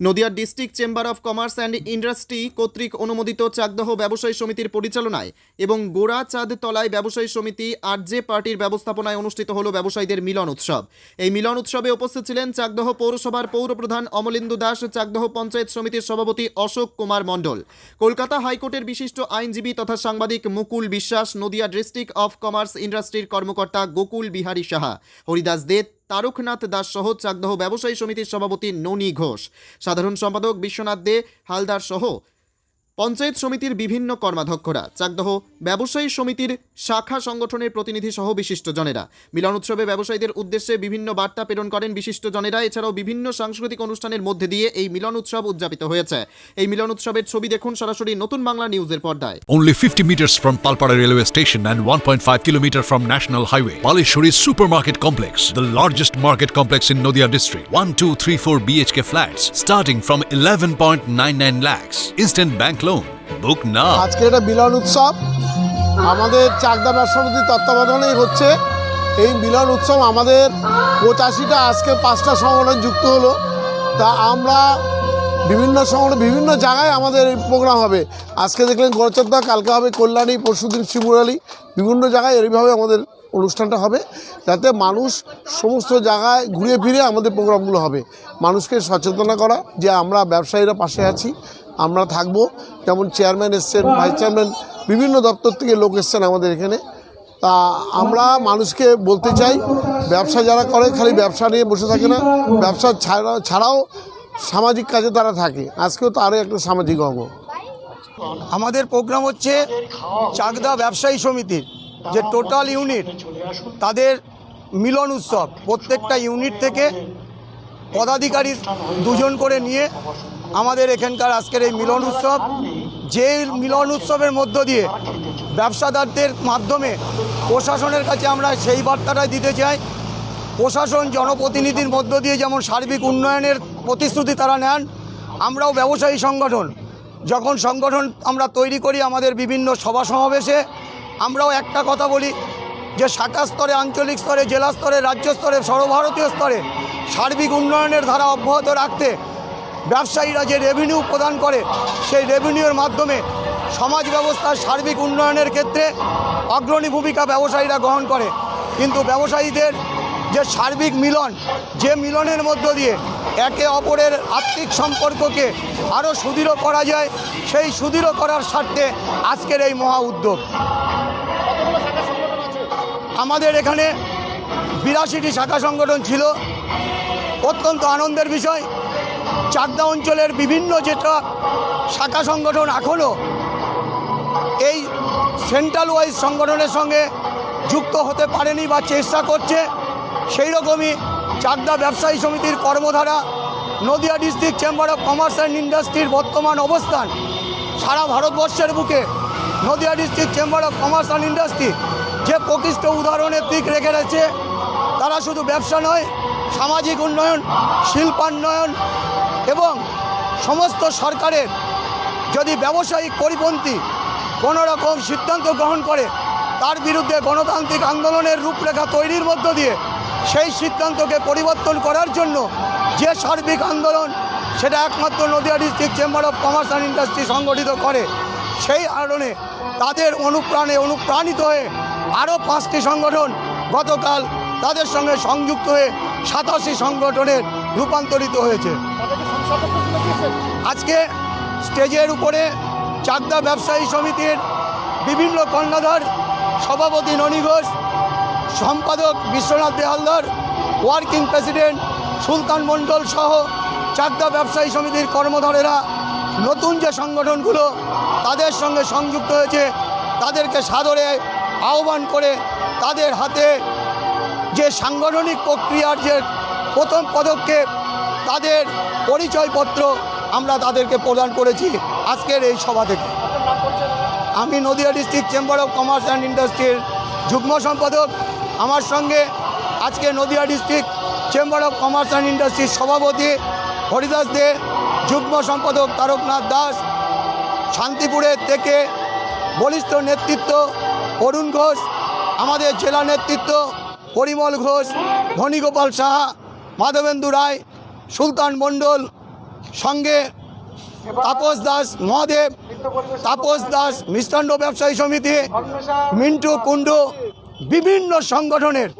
Nadia district chamber of commerce and industry কর্তৃক অনুমোদিত চাকদহ ব্যবসায়ী সমিতির পরিচালনায় এবং গোড়া চাঁদ তলায় ব্যবসায়ী সমিতি আরজে পার্টির ব্যবস্থাপনায় অনুষ্ঠিত হলো ব্যবসায়ীদের মিলন উৎসব। এই মিলন উৎসবে উপস্থিত ছিলেন চাকদহ পৌরসভার পৌরপ্রধান অমলেন্দু দাস, চাকদহ পঞ্চায়েত সমিতির সভাপতি অশোক কুমার মণ্ডল, কলকাতা হাইকোর্টের বিশিষ্ট আইনজীবী তথা সাংবাদিক মুকুল বিশ্বাস, নদিয়া ডিস্ট্রিক্ট অফ কমার্স ইন্ডাস্ট্রির কর্মকর্তা গোকুল বিহারী সাহা, হরিদাস দে, তারকনাথ দাস সহ চাকদহ ব্যবসায়ী সমিতির সভাপতি ননী ঘোষ, সাধারণ সম্পাদক বিশ্বনাথ দে হালদার সহ পঞ্চায়েত সমিতির বিভিন্ন কর্মাধ্যক্ষরা, চাকদহ ব্যবসায়ী সমিতির শাখা সংগঠনের প্রতিনিধি সহ বিশিষ্টজনেরা মিলন উৎসবে ব্যবসায়ীদের উদ্দেশ্যে বিভিন্ন বার্তা প্রেরণ করেন বিশিষ্টজনেরা। এছাড়াও বিভিন্ন সাংস্কৃতিক অনুষ্ঠানের মধ্যে দিয়ে এই মিলন উৎসব উদযাপিত হয়েছে। এই মিলন উৎসবের ছবি দেখুন সরাসরি নতুন বাংলা নিউজের পর্দায়। Only 50 meters from Palpara railway station and 1.5 kilometer from National Highway, Palishuri Supermarket Complex, the largest market complex in Nodia district. 1, 2, 3, 4 BHK flats starting from 11.99 lakhs. Instant bank loan. Book now. আজকে এটা মিলন উৎসব আমাদের চাকদা ব্যবসা সমিতির তত্ত্বাবধানেই হচ্ছে। এই মিলন উৎসব আমাদের 85টা আজকে 5টা সংগঠন যুক্ত হলো। তা আমরা বিভিন্ন সংগঠন বিভিন্ন জায়গায় আমাদের এই প্রোগ্রাম হবে। আজকে দেখলেন গড়চদ্দা, কালকে হবে কল্যাণী, পরশুদিন শিমুরালি, বিভিন্ন জায়গায় এইভাবে আমাদের অনুষ্ঠানটা হবে, যাতে মানুষ সমস্ত জায়গায় ঘুরে ফিরে আমাদের প্রোগ্রামগুলো হবে। মানুষকে সচেতন করা যে আমরা ব্যবসায়ীরা পাশে আছি, আমরা থাকবো। যেমন চেয়ারম্যান এসছেন, ভাইস চেয়ারম্যান, বিভিন্ন দপ্তর থেকে লোক এসছেন আমাদের এখানে। তা আমরা মানুষকে বলতে চাই, ব্যবসা যারা করে খালি ব্যবসা নিয়ে বসে থাকে না, ব্যবসা ছাড়াও সামাজিক কাজে তারা থাকে। আজকেও তো আরও একটা সামাজিক অঙ্গ। আমাদের প্রোগ্রাম হচ্ছে চাকদা ব্যবসায়ী সমিতির যে টোটাল ইউনিট, তাদের মিলন উৎসব। প্রত্যেকটা ইউনিট থেকে পদাধিকারী 2 জন করে নিয়ে আমাদের এখানকার আজকের এই মিলন উৎসব, যে মিলন উৎসবের মধ্য দিয়ে ব্যবসাদারদের মাধ্যমে প্রশাসনের কাছে আমরা সেই বার্তাটাই দিতে চাই। প্রশাসন জনপ্রতিনিধির মধ্য দিয়ে যেমন সার্বিক উন্নয়নের প্রতিশ্রুতি তারা নেন, আমরাও ব্যবসায়ী সংগঠন যখন সংগঠন আমরা তৈরি করি আমাদের বিভিন্ন সভা সমাবেশে আমরাও একটা কথা বলি যে শাখা স্তরে, আঞ্চলিক স্তরে, জেলা স্তরে, রাজ্য স্তরে, সর্বভারতীয় স্তরে সার্বিক উন্নয়নের ধারা অব্যাহত রাখতে ব্যবসায়ীরা যে রেভিনিউ প্রদান করে, সেই রেভিনিউর মাধ্যমে সমাজ ব্যবস্থার সার্বিক উন্নয়নের ক্ষেত্রে অগ্রণী ভূমিকা ব্যবসায়ীরা গ্রহণ করে। কিন্তু ব্যবসায়ীদের যে সার্বিক মিলন, যে মিলনের মধ্য দিয়ে একে অপরের আর্থিক সম্পর্ককে আরও সুদৃঢ় করা যায়, সেই সুদৃঢ় করার স্বার্থে আজকের এই মহা উদ্যোগ। আমাদের এখানে 82টি শাখা সংগঠন ছিল। অত্যন্ত আনন্দের বিষয়, চাকদা অঞ্চলের বিভিন্ন যেটা শাখা সংগঠন এখনও এই সেন্ট্রাল ওয়াইজ সংগঠনের সঙ্গে যুক্ত হতে পারেনি বা চেষ্টা করছে, সেই রকমই চাকদা ব্যবসায়ী সমিতির কর্মধারা, Nadia district chamber of commerce and ইন্ডাস্ট্রির বর্তমান অবস্থান সারা ভারতবর্ষের বুকে Nadia district chamber of commerce and industry যে প্রকৃষ্ট উদাহরণের দিক রেখে রয়েছে। তারা শুধু ব্যবসা নয়, সামাজিক উন্নয়ন, শিল্পান্নয়ন এবং সমস্ত সরকারের যদি ব্যবসায়িক পরিপন্থী কোনো রকম সিদ্ধান্ত গ্রহণ করে, তার বিরুদ্ধে গণতান্ত্রিক আন্দোলনের রূপরেখা তৈরির মধ্য দিয়ে সেই সিদ্ধান্তকে পরিবর্তন করার জন্য যে সার্বিক আন্দোলন, সেটা একমাত্র Nadia district chamber of commerce and industry সংগঠিত করে। সেই কারণে তাদের অনুপ্রাণিত হয়ে আরও 5টি সংগঠন গতকাল তাদের সঙ্গে সংযুক্ত হয়ে 87 সংগঠনের রূপান্তরিত হয়েছে। আজকে স্টেজের উপরে চাকদা ব্যবসায়ী সমিতির বিভিন্ন কর্ণধার, সভাপতি ননী ঘোষ, সম্পাদক বিশ্বনাথ দে হালদার, ওয়ার্কিং প্রেসিডেন্ট সুলতান মণ্ডল সহ চাকদা ব্যবসায়ী সমিতির কর্মধারেরা নতুন যে সংগঠনগুলো তাদের সঙ্গে সংযুক্ত হয়েছে, তাদেরকে সাদরে আহ্বান করে তাদের হাতে যে সাংগঠনিক প্রক্রিয়ার যে প্রথম পদক্ষেপ, তাদের পরিচয়পত্র আমরা তাদেরকে প্রদান করেছি আজকের এই সভা থেকে। আমি Nadia district chamber of commerce and ইন্ডাস্ট্রির যুগ্ম সম্পাদক। আমার সঙ্গে আজকে Nadia district chamber of commerce and ইন্ডাস্ট্রির সভাপতি হরিদাস দে, যুগ্ম সম্পাদক তারকনাথ দাস, শান্তিপুরের থেকে বলিষ্ঠ নেতৃত্ব অরুণ ঘোষ, আমাদের জেলা নেতৃত্ব পরিমল ঘোষ, ধনীগোপাল সাহা, মাধবেন্দু রায়, সুলতান মণ্ডল, সঙ্গে তাপস দাস মহাদেব, তাপস দাস মিষ্টান্ন ব্যবসায়ী সমিতি, মিন্টু কুণ্ডু, বিভিন্ন সংগঠনের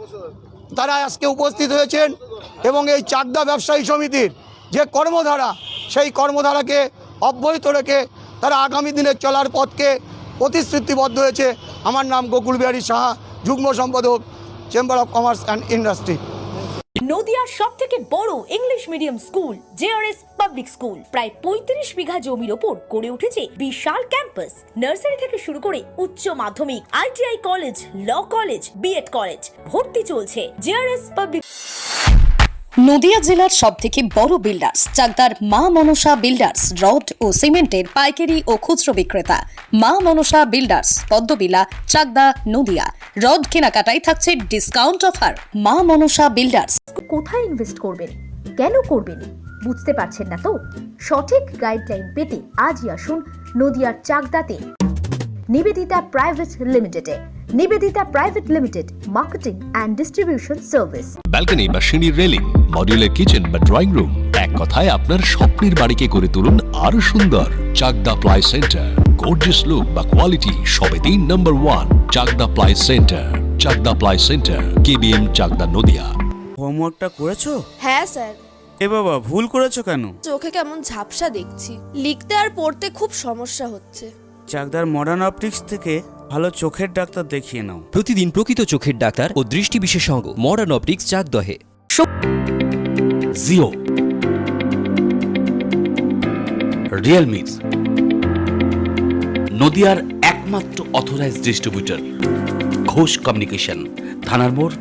তারা আজকে উপস্থিত হয়েছেন এবং এই চাকদা ব্যবসায়ী সমিতির যে কর্মধারা, সেই কর্মধারাকে অব্যাহত রেখে তারা আগামী দিনে চলার পথকে প্রতিশ্রুতিবদ্ধ হয়েছে। আমার নাম গোকুল বিহারী সাহা, যুগ্ম সম্পাদক, chamber of commerce and industry. নদিয়ার সবথেকে বড় English medium school JRS public school প্রায় ৩৫ বিঘা জমির ওপর গড়ে উঠেছে বিশাল ক্যাম্পাস। নার্সারি থেকে শুরু করে উচ্চ মাধ্যমিক, ITI college, law college, BEd college, ভর্তি চলছে জেআরএস পাবলিক। নদিয়া জেলার সবথেকে বড় বিল্ডার্স চাকদার মা মনসা বিল্ডার্স রড ও সিমেন্টের পাইকারি ও খুচরো বিক্রেতা। মা মনসা বিল্ডার্স, পদ্মবিলা, চাকদা, নদিয়া। রড কেনাকাটায় থাকছে ডিসকাউন্ট অফার। মা মনসা বিল্ডার্স। কোথায় ইনভেস্ট করবেন, কেন করবেন, বুঝতে পারছেন না তো? সঠিক গাইডলাইন পেতে আজই আসুন নদিয়ার চাকদাতে নিবেদিতা প্রাইভেট লিমিটেডে। Nivedita private limited, marketing and distribution service. Balcony বা সিঁড়ির রেলিং, মডিউলার কিচেন বা ড্রয়িং রুম, এক কথায় আপনার স্বপ্নের বাড়িকে করে তুলুন আরো সুন্দর। Chakdah ply centre, gorgeous look বা কোয়ালিটি সবেতেই number 1। Chakdah ply centre, Chakdah ply centre, KBM, Chakdah, Nadia. হোমওয়ার্কটা করেছো? হ্যাঁ স্যার। এ বাবা, ভুল করেছো কেন? চোখে কেমন ঝাপসা দেখছি, লিখতে আর পড়তে খুব সমস্যা হচ্ছে। চাকদার মডার্ন অপটিক্স থেকে ভালো চোখের ডাক্তার দেখিয়ে নাও। প্রতিদিন প্রকৃত চোখের ডাক্তার ও দৃষ্টি বিশেষজ্ঞ মডার্ন অপটিক্স চাকদহে। জিও, রিয়েলমি, নদিয়ার একমাত্র অথরাইজড ডিস্ট্রিবিউটর, ঘোষ কমিউনিকেশন, থানার মোড়,